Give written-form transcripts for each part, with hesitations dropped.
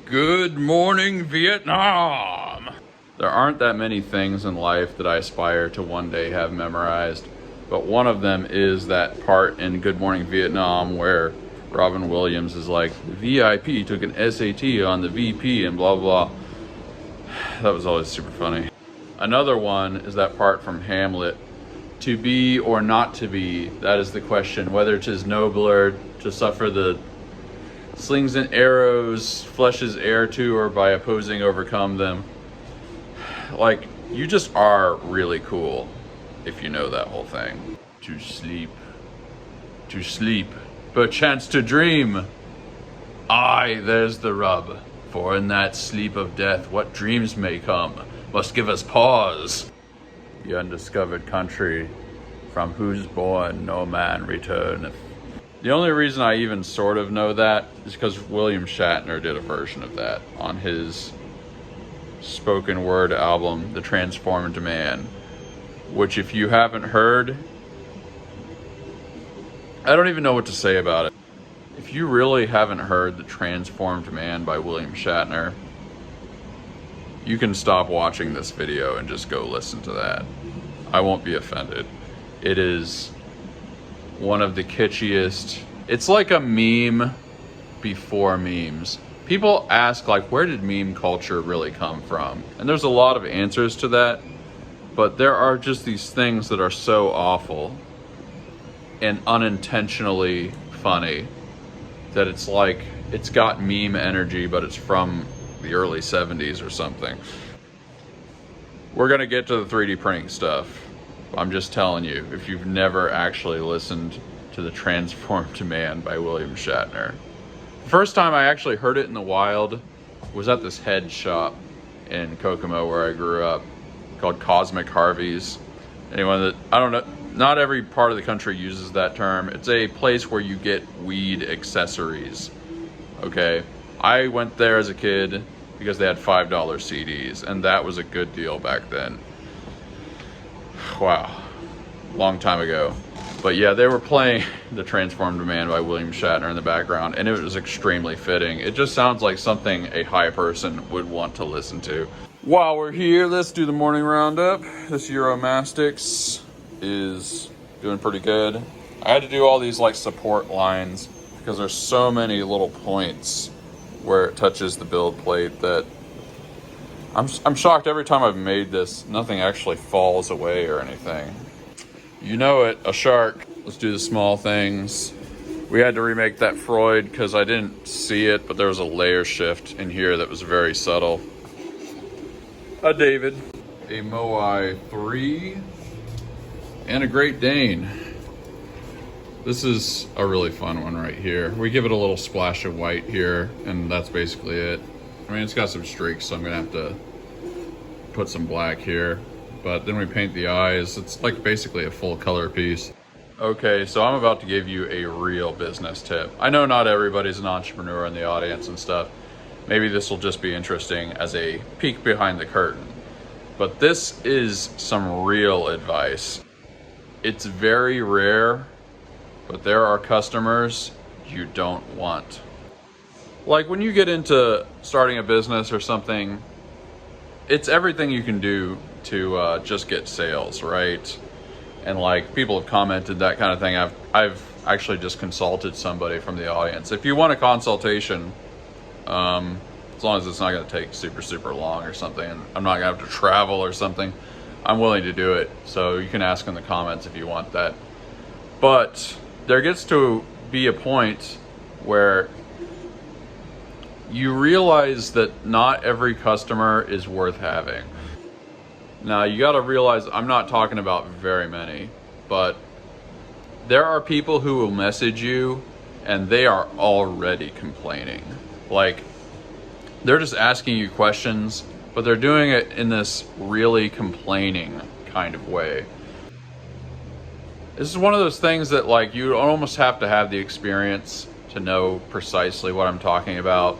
Good morning, Vietnam! There aren't that many things in life that I aspire to one day have memorized, but one of them is that part in Good Morning Vietnam where Robin Williams is like, the VIP took an SAT on the VP and blah blah. That was always super funny. Another one is that part from Hamlet. To be or not to be, that is the question. Whether 'tis nobler to suffer the slings and arrows, flesh's heir to, or by opposing overcome them. Like, you just are really cool if you know that whole thing. To sleep, perchance to dream. Aye, there's the rub. For in that sleep of death, what dreams may come must give us pause. The undiscovered country, from whose bourne no man returneth. The only reason I even sort of know that is because William Shatner did a version of that on his spoken word album, The Transformed Man, which if you haven't heard, I don't even know what to say about it. If you really haven't heard The Transformed Man by William Shatner, you can stop watching this video and just go listen to that. I won't be offended. It is one of the kitschiest. It's like a meme before memes. People ask, like, where did meme culture really come from? And there's a lot of answers to that, but there are just these things that are so awful and unintentionally funny that it's like, it's got meme energy, but it's from the early 70s or something. We're gonna get to the 3D printing stuff. I'm just telling you, if you've never actually listened to The Transformed Man by William Shatner. The first time I actually heard it in the wild was at this head shop in Kokomo where I grew up called Cosmic Harvey's. Anyone that, I don't know, not every part of the country uses that term. It's a place where you get weed accessories, okay? I went there as a kid because they had $5 CDs, and that was a good deal back then. Wow, long time ago. But yeah, they were playing The Transformed Man by William Shatner in the background, and it was extremely fitting. It just sounds like something a high person would want to listen to. While we're here, let's do the morning roundup. This Euromastics is doing pretty good. I had to do all these like support lines because there's so many little points where it touches the build plate that I'm shocked every time I've made this, nothing actually falls away or anything. You know it, a shark. Let's do the small things. We had to remake that Freud because I didn't see it, but there was a layer shift in here that was very subtle. A David, a Moai 3, and a Great Dane. This is a really fun one right here. We give it a little splash of white here, and that's basically it. I mean, it's got some streaks, so I'm gonna have to put some black here. But then we paint the eyes. It's like basically a full color piece. Okay, so I'm about to give you a real business tip. I know not everybody's an entrepreneur in the audience and stuff. Maybe this will just be interesting as a peek behind the curtain. But this is some real advice. It's very rare, but there are customers you don't want. Like when you get into starting a business or something, it's everything you can do to just get sales, right? And like people have commented that kind of thing. I've actually just consulted somebody from the audience. If you want a consultation, as long as it's not gonna take super long or something, and I'm not gonna have to travel or something, I'm willing to do it. So you can ask in the comments if you want that. But there gets to be a point where you realize that not every customer is worth having. Now you gotta realize I'm not talking about very many, but there are people who will message you and they are already complaining. Like they're just asking you questions, but they're doing it in this really complaining kind of way. This is one of those things that like you almost have to have the experience to know precisely what I'm talking about.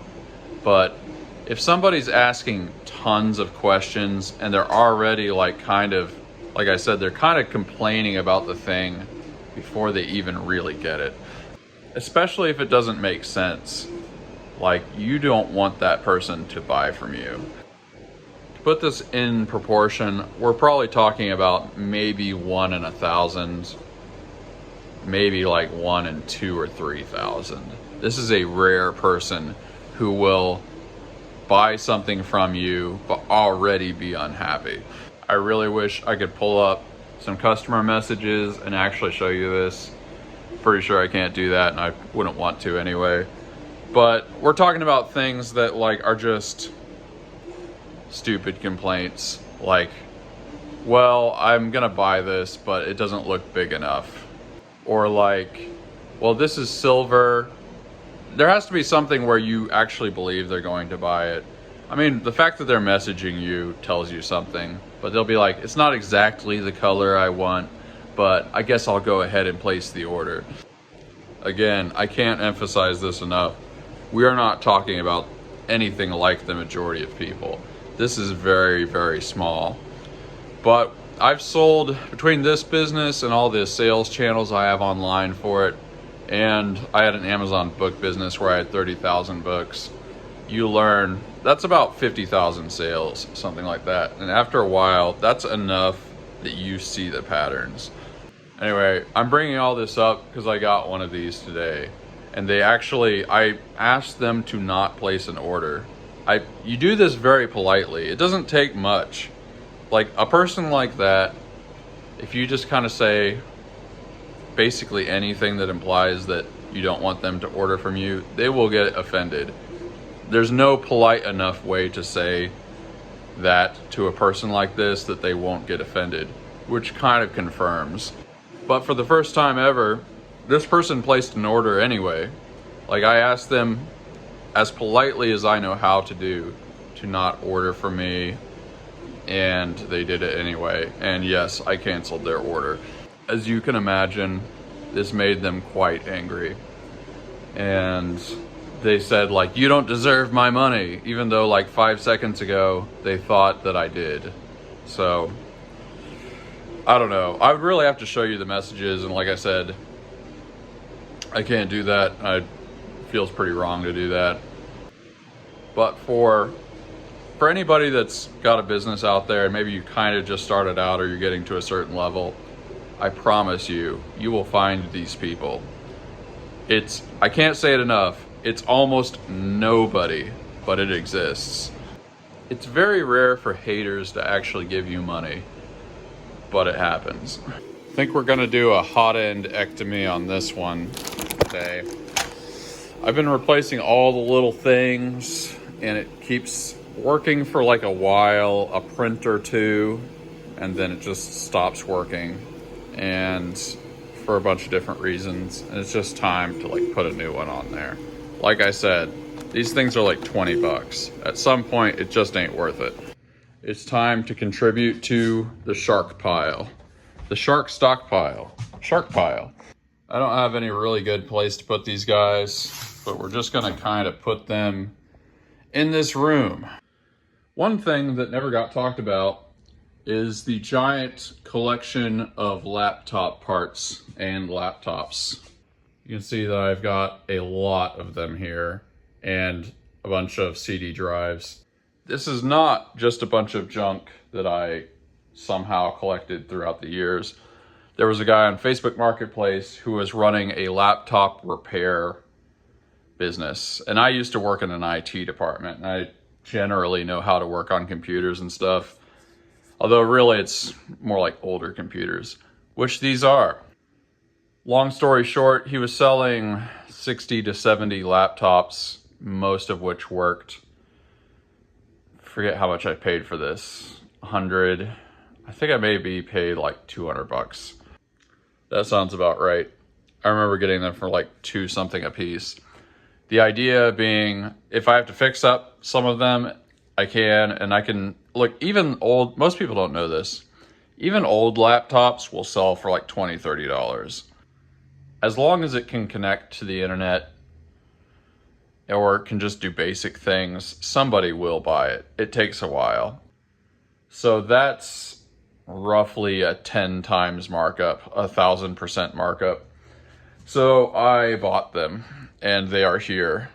But if somebody's asking tons of questions and they're already like kind of, like I said, they're kind of complaining about the thing before they even really get it. especially if it doesn't make sense. Like, you don't want that person to buy from you. To put this in proportion, we're probably talking about maybe 1 in 1,000, maybe like 1 in 2 or 3,000. This is a rare person who will buy something from you but already be unhappy. I really wish I could pull up some customer messages and actually show you this. Pretty sure I can't do that, and I wouldn't want to anyway. But we're talking about things that like are just stupid complaints, like, well, I'm gonna buy this, but it doesn't look big enough. Or like, well, this is silver. There has to be something where you actually believe they're going to buy it. I mean, the fact that they're messaging you tells you something, but they'll be like, it's not exactly the color I want, but I guess I'll go ahead and place the order. Again, I can't emphasize this enough. We are not talking about anything like the majority of people. This is very, very small. But I've sold, between this business and all the sales channels I have online for it, and I had an Amazon book business where I had 30,000 books. You learn, that's about 50,000 sales, something like that. And after a while, that's enough that you see the patterns. Anyway, I'm bringing all this up because I got one of these today. And they actually, I asked them to not place an order. You do this very politely. It doesn't take much. Like, a person like that, if you just kind of say basically anything that implies that you don't want them to order from you, they will get offended. There's no polite enough way to say that to a person like this that they won't get offended, which kind of confirms. But for the first time ever, this person placed an order anyway. Like, I asked them as politely as I know how to do to not order from me, and they did it anyway. And yes, I canceled their order. As you can imagine, this made them quite angry. And they said, like, you don't deserve my money, even though like 5 seconds ago they thought that I did. So I don't know. I would really have to show you the messages, and like I said, I can't do that. It feels pretty wrong to do that. But for anybody that's got a business out there, and maybe you kind of just started out or you're getting to a certain level, I promise you, you will find these people. I can't say it enough, it's almost nobody, but it exists. It's very rare for haters to actually give you money, but it happens. I think we're gonna do a hot end ectomy on this one today. I've been replacing all the little things, and it keeps working for like a while, a print or two, and then it just stops working, and for a bunch of different reasons, and it's just time to like put a new one on there. Like I said, these things are like 20 bucks. At some point, it just ain't worth it. It's time to contribute to the shark pile. The shark stockpile. Shark pile. I don't have any really good place to put these guys, but we're just gonna kind of put them in this room. One thing that never got talked about is the giant collection of laptop parts and laptops. You can see that I've got a lot of them here and a bunch of CD drives. This is not just a bunch of junk that I somehow collected throughout the years. There was a guy on Facebook Marketplace who was running a laptop repair business. And I used to work in an IT department, and I generally know how to work on computers and stuff. Although really it's more like older computers, which these are. Long story short, he was selling 60 to 70 laptops, most of which worked. Forget how much I paid for this. 100. I think I maybe paid like 200 bucks. That sounds about right. I remember getting them for like $2 something a piece. The idea being, if I have to fix up some of them, I can, and I can, look, even old, most people don't know this, even old laptops will sell for like $20, $30. As long as it can connect to the internet or can just do basic things, somebody will buy it. It takes a while. So that's roughly a 10 times markup, 1,000% markup. So I bought them and they are here.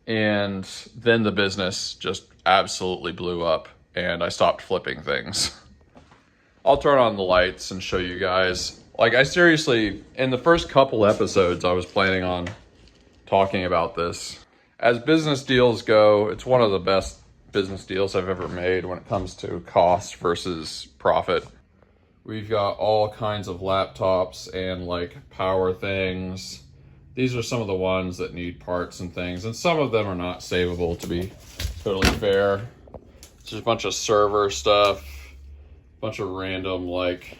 And then the business just absolutely blew up and I stopped flipping things. I'll turn on the lights and show you guys. Like, I seriously, in the first couple episodes, I was planning on talking about this. As business deals go, it's one of the best business deals I've ever made when it comes to cost versus profit. We've got all kinds of laptops and like power things. These are some of the ones that need parts and things, and some of them are not savable, to be totally fair. It's just a bunch of server stuff, a bunch of random like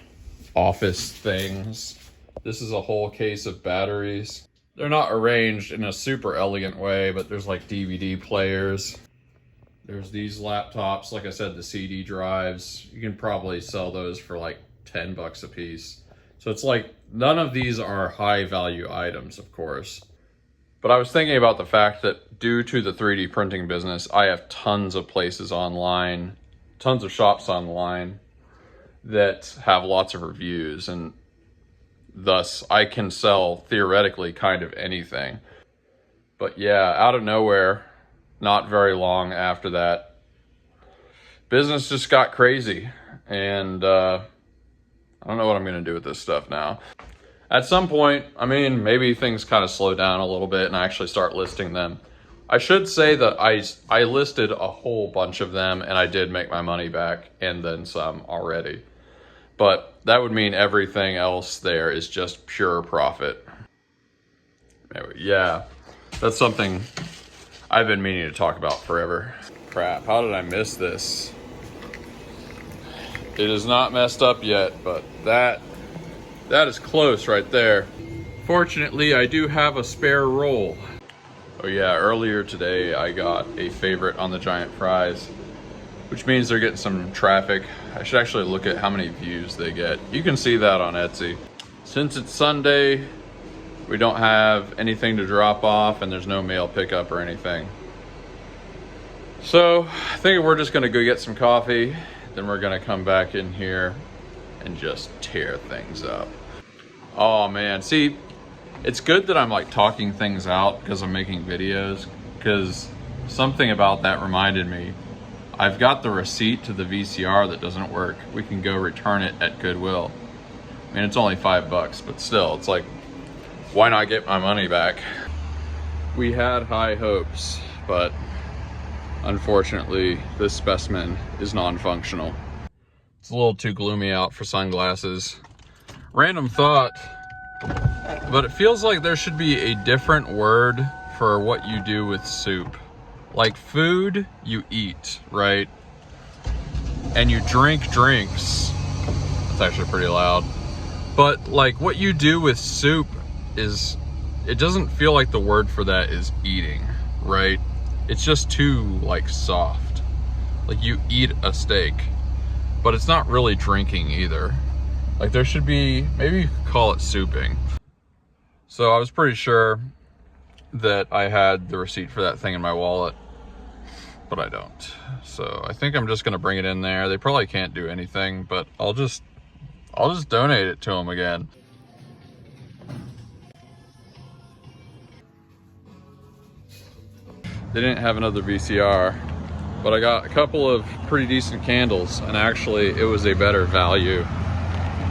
office things. This is a whole case of batteries. They're not arranged in a super elegant way, but there's like DVD players. There's these laptops, like I said, the CD drives. You can probably sell those for like $10 a piece. So it's like, none of these are high value items, of course. But I was thinking about the fact that due to the 3D printing business, I have tons of places online, tons of shops online that have lots of reviews, and thus I can sell theoretically kind of anything. But yeah, out of nowhere, not very long after that, business just got crazy, and I don't know what I'm going to do with this stuff now. At some point, I mean, maybe things kind of slow down a little bit and I actually start listing them. I should say that I listed a whole bunch of them and I did make my money back and then some already. But that would mean everything else there is just pure profit. Anyway, yeah, that's something I've been meaning to talk about forever. Crap, how did I miss this? It is not messed up yet, but that is close right there. Fortunately, I do have a spare roll. Oh yeah, earlier today I got a favorite on the giant fries, which means they're getting some traffic. I should actually look at how many views they get. You can see that on Etsy. Since it's Sunday, we don't have anything to drop off and there's no mail pickup or anything. So I think we're just gonna go get some coffee. Then we're gonna come back in here and just tear things up. Oh man, see, it's good that I'm like talking things out because I'm making videos, because something about that reminded me. I've got the receipt to the VCR that doesn't work. We can go return it at Goodwill. I mean, it's only $5, but still, it's like, why not get my money back? We had high hopes, but unfortunately, this specimen is non-functional. It's a little too gloomy out for sunglasses. Random thought, but it feels like there should be a different word for what you do with soup. Like food, you eat, right? And you drink drinks. That's actually pretty loud. But like what you do with soup is, it doesn't feel like the word for that is eating, right? It's just too like soft. Like you eat a steak, but it's not really drinking either. Like there should be, maybe you could call it souping. So I was pretty sure that I had the receipt for that thing in my wallet, but I don't. So I think I'm just gonna bring it in there. They probably can't do anything, but I'll just donate it to them again. They didn't have another VCR, but I got a couple of pretty decent candles, and actually it was a better value.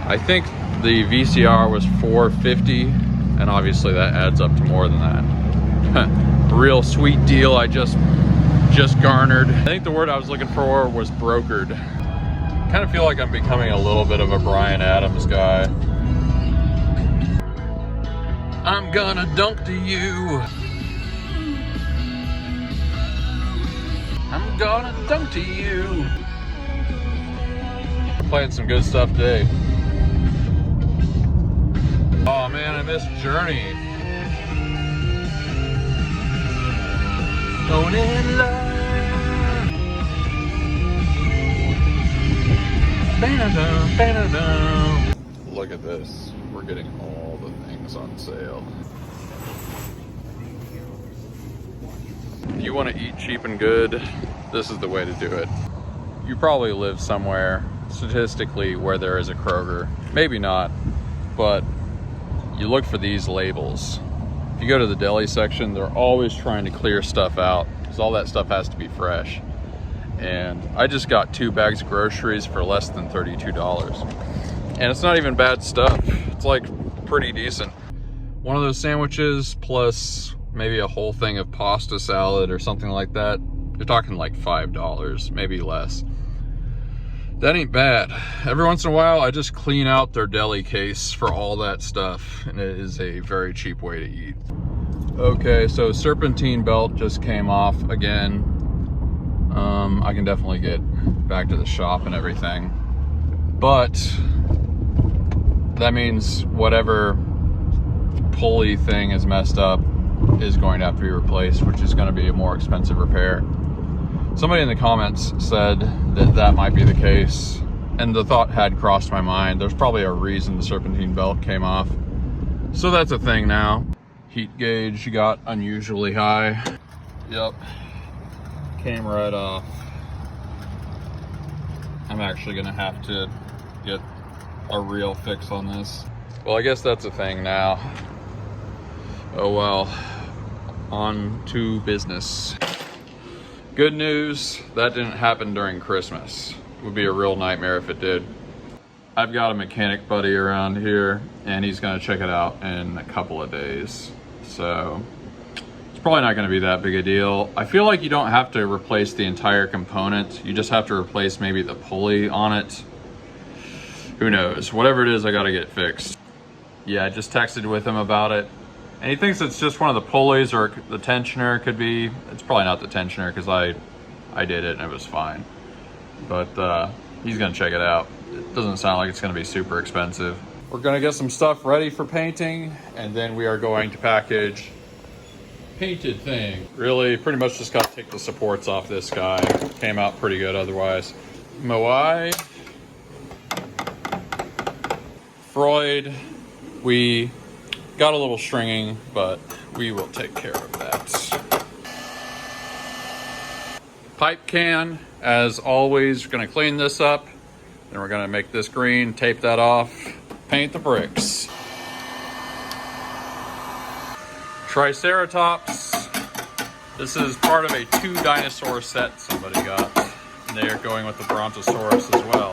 I think the VCR was $4.50, and obviously that adds up to more than that. Real sweet deal I just garnered. I think the word I was looking for was brokered. Kind of feel like I'm becoming a little bit of a Bryan Adams guy. I'm gonna dunk to you. I'm gonna dunk to you. We're playing some good stuff today. Oh man, I missed Journey. Going in love. Ba-da-dum, ba-da-dum. Look at this. We're getting all the things on sale. If you want to eat cheap and good, this is the way to do it. You probably live somewhere, statistically, where there is a Kroger. Maybe not, but you look for these labels. If you go to the deli section, they're always trying to clear stuff out because all that stuff has to be fresh. And I just got 2 bags of groceries for less than $32. And it's not even bad stuff. It's like pretty decent. One of those sandwiches plus maybe a whole thing of pasta salad or something like that, you're talking like $5, maybe less. That ain't bad. Every once in a while, I just clean out their deli case for all that stuff, and it is a very cheap way to eat. Okay, so serpentine belt just came off again. I can definitely get back to the shop and everything, but that means whatever pulley thing is messed up is going to have to be replaced, which is going to be a more expensive repair. Somebody in the comments said that that might be the case, and the thought had crossed my mind. There's probably a reason the serpentine belt came off. So that's a thing now. Heat gauge got unusually high. Yep, came right off. I'm actually gonna have to get a real fix on this. Well, I guess that's a thing now. Oh well, on to business. Good news, that didn't happen during Christmas. It would be a real nightmare if it did. I've got a mechanic buddy around here, and he's gonna check it out in a couple of days. So it's probably not gonna be that big a deal. I feel like you don't have to replace the entire component. You just have to replace maybe the pulley on it. Who knows? Whatever it is, I gotta get fixed. Yeah, I just texted with him about it. And he thinks it's just one of the pulleys or the tensioner could be. It's probably not the tensioner because I did it and it was fine. But he's gonna check it out. It doesn't sound like it's gonna be super expensive. We're gonna get some stuff ready for painting, and then we are going to package painted thing. Really, pretty much just gotta take the supports off this guy. Came out pretty good otherwise. Moai, Freud, we got a little stringing, but we will take care of that. Pipe can, as always, we're gonna clean this up. Then we're gonna make this green, tape that off, paint the bricks. Triceratops. This is part of a 2 dinosaur set somebody got. And they are going with the Brontosaurus as well.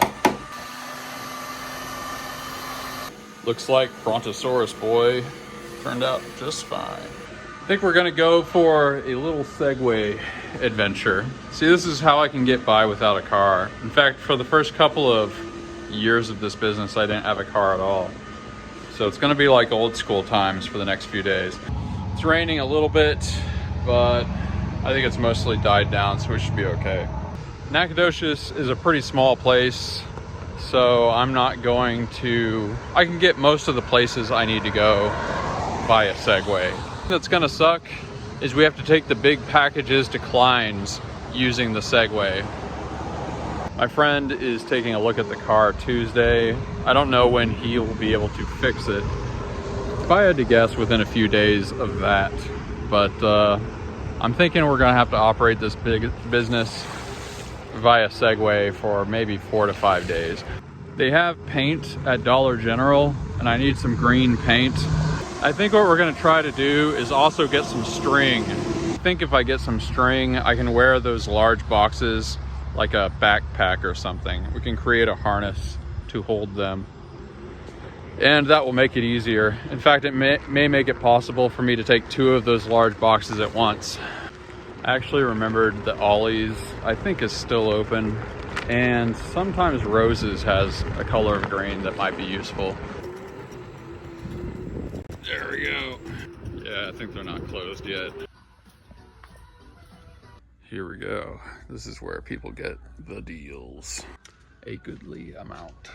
Looks like Brontosaurus boy turned out just fine. I think we're gonna go for a little Segway adventure. See, this is how I can get by without a car. In fact, for the first couple of years of this business, I didn't have a car at all. So it's gonna be like old school times for the next few days. It's raining a little bit, but I think it's mostly died down, so we should be okay. Nacogdoches is a pretty small place, so I'm not going to, I can get most of the places I need to go via Segway. That's gonna suck is we have to take the big packages to Klein's using the Segway. My friend is taking a look at the car Tuesday. I don't know when he will be able to fix it. If I had to guess, within a few days of that. But I'm thinking we're gonna have to operate this big business via Segway for maybe 4 to 5 days. They have paint at Dollar General, and I need some green paint. I think what we're gonna try to do is also get some string. I think if I get some string, I can wear those large boxes like a backpack or something. We can create a harness to hold them, and that will make it easier. In fact, it may make it possible for me to take 2 of those large boxes at once. I actually remembered that Ollie's, I think, is still open, and sometimes Rose's has a color of green that might be useful. There we go. Yeah, I think they're not closed yet. Here we go. This is where people get the deals. A goodly amount.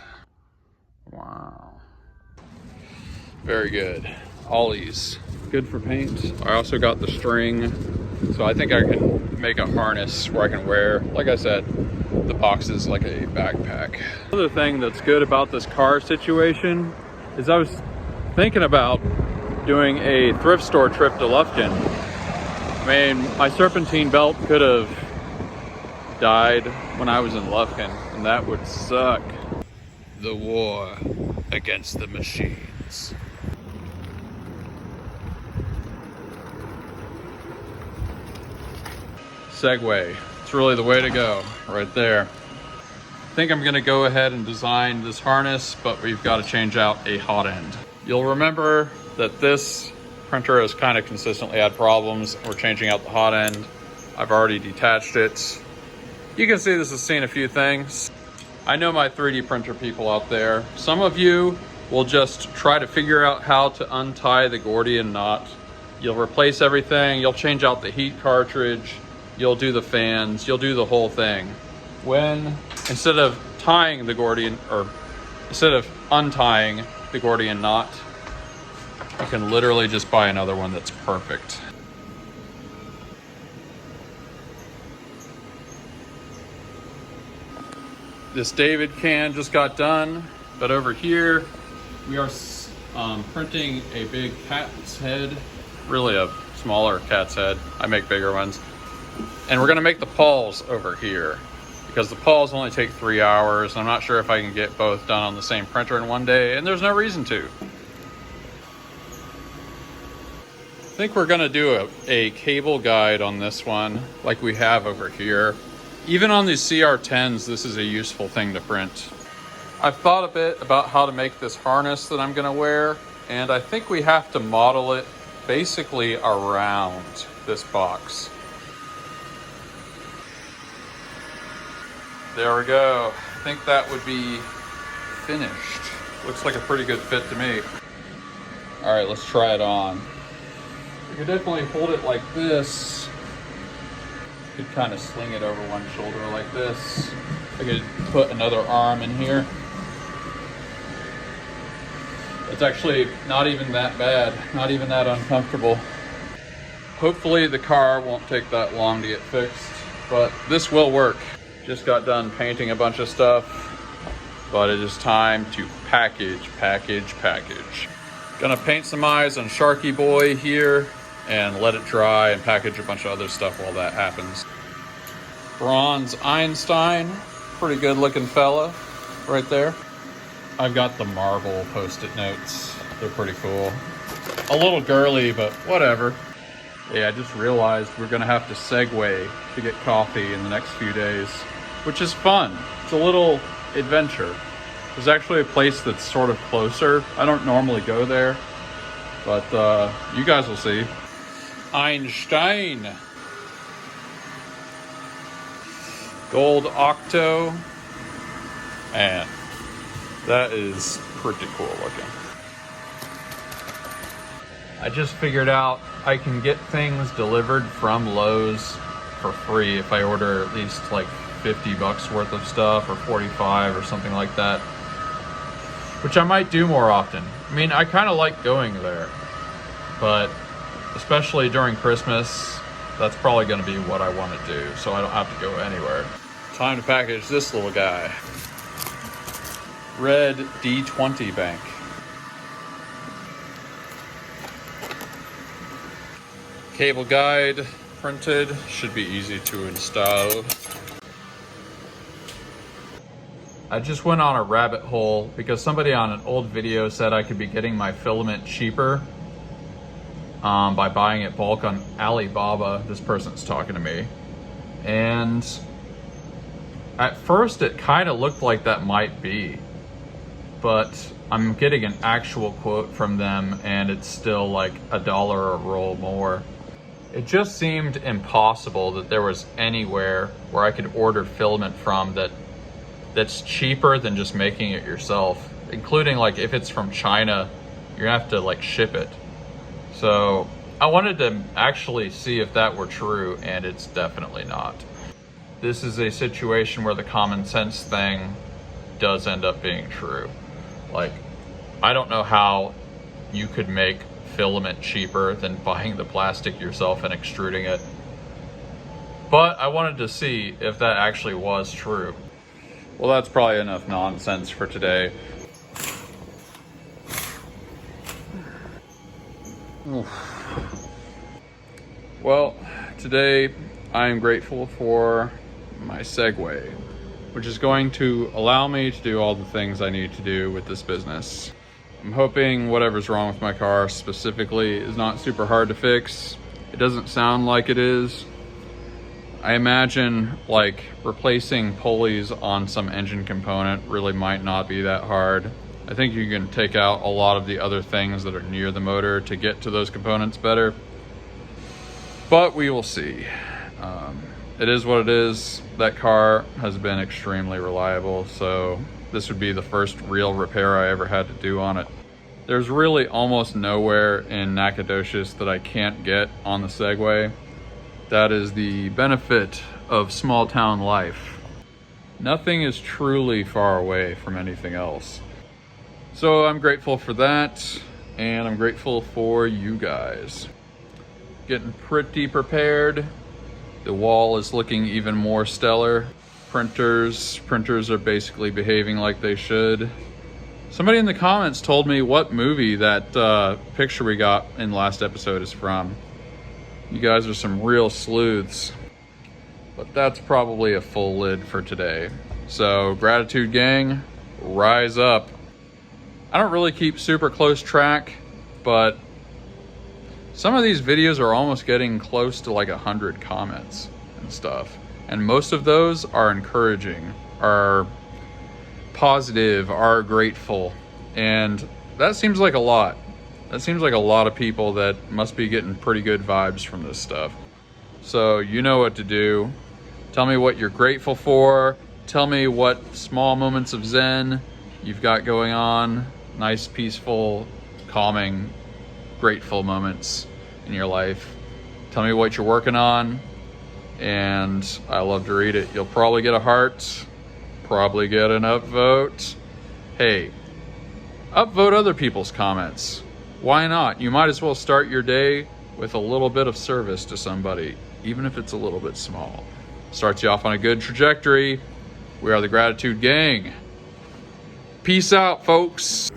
Wow. Very good. Ollie's, good for paint. I also got the string, so I think I can make a harness where I can wear, like I said, the boxes like a backpack. Another thing that's good about this car situation is I was thinking about doing a thrift store trip to Lufkin. I mean, my serpentine belt could have died when I was in Lufkin, and that would suck. The war against the machines. Segway. It's really the way to go right there. I think I'm gonna go ahead and design this harness, but we've got to change out a hot end. You'll remember that this printer has kind of consistently had problems. We're changing out the hot end. I've already detached it. You can see this has seen a few things. I know my 3D printer people out there. Some of you will just try to figure out how to untie the Gordian knot. You'll replace everything, you'll change out the heat cartridge, you'll do the fans, you'll do the whole thing. When, instead of untying the Gordian knot, you can literally just buy another one that's perfect. This David can just got done, but over here we are printing a big cat's head, really a smaller cat's head. I make bigger ones. And we're gonna make the paws over here because the paws only take 3 hours. I'm not sure if I can get both done on the same printer in one day, and there's no reason to. I think we're gonna do a cable guide on this one like we have over here. Even on these CR10s, this is a useful thing to print. I've thought a bit about how to make this harness that I'm gonna wear, and I think we have to model it basically around this box. There we go. I think that would be finished. Looks like a pretty good fit to me. All right, let's try it on. You could definitely hold it like this. You could kind of sling it over one shoulder like this. I could put another arm in here. It's actually not even that bad, not even that uncomfortable. Hopefully the car won't take that long to get fixed, but this will work. Just got done painting a bunch of stuff, but it is time to package. Gonna paint some eyes on Sharky Boy here and let it dry and package a bunch of other stuff while that happens. Bronze Einstein, pretty good looking fella right there. I've got the marble post-it notes. They're pretty cool. A little girly, but whatever. Yeah, I just realized we're gonna have to Segway to get coffee in the next few days, which is fun. It's a little adventure. There's actually a place that's sort of closer. I don't normally go there, but you guys will see. Einstein. Gold Octo. Man, that is pretty cool looking. I just figured out I can get things delivered from Lowe's for free if I order at least like 50 bucks worth of stuff, or 45 or something like that, which I might do more often. I mean, I kind of like going there, but especially during Christmas, that's probably going to be what I want to do, so I don't have to go anywhere. Time to package this little guy. Red D20 bank. Cable guide printed, should be easy to install. I just went on a rabbit hole because somebody on an old video said I could be getting my filament cheaper by buying it bulk on Alibaba. This person's talking to me. And at first it kind of looked like that might be, but I'm getting an actual quote from them and it's still like $1 a roll more. It just seemed impossible that there was anywhere where I could order filament from that's cheaper than just making it yourself, including like if it's from China, you're gonna have to like ship it. So I wanted to actually see if that were true, and it's definitely not. This is a situation where the common sense thing does end up being true. Like, I don't know how you could make filament cheaper than buying the plastic yourself and extruding it, but I wanted to see if that actually was true. Well, that's probably enough nonsense for today. Well, today I am grateful for my Segway, which is going to allow me to do all the things I need to do with this business. I'm hoping whatever's wrong with my car specifically is not super hard to fix. It doesn't sound like it is. I imagine like replacing pulleys on some engine component really might not be that hard. I think you can take out a lot of the other things that are near the motor to get to those components better, but we will see. It is what it is. That car has been extremely reliable, so this would be the first real repair I ever had to do on it. There's really almost nowhere in Nacogdoches that I can't get on the Segway. That is the benefit of small town life. Nothing is truly far away from anything else. So I'm grateful for that, and I'm grateful for you guys. Getting pretty prepared. The wall is looking even more stellar. Printers are basically behaving like they should. Somebody in the comments told me what movie that picture we got in the last episode is from. You guys are some real sleuths. But that's probably a full lid for today. So gratitude gang, rise up. I don't really keep super close track, but some of these videos are almost getting close to like 100 comments and stuff. And most of those are encouraging, are positive, are grateful. And that seems like a lot. That seems like a lot of people that must be getting pretty good vibes from this stuff. So you know what to do. Tell me what you're grateful for. Tell me what small moments of Zen you've got going on. Nice, peaceful, calming, grateful moments in your life. Tell me what you're working on, and I love to read it. You'll probably get a heart, probably get an upvote. Hey, upvote other people's comments. Why not? You might as well start your day with a little bit of service to somebody, even if it's a little bit small. Starts you off on a good trajectory. We are the Gratitude Gang. Peace out, folks.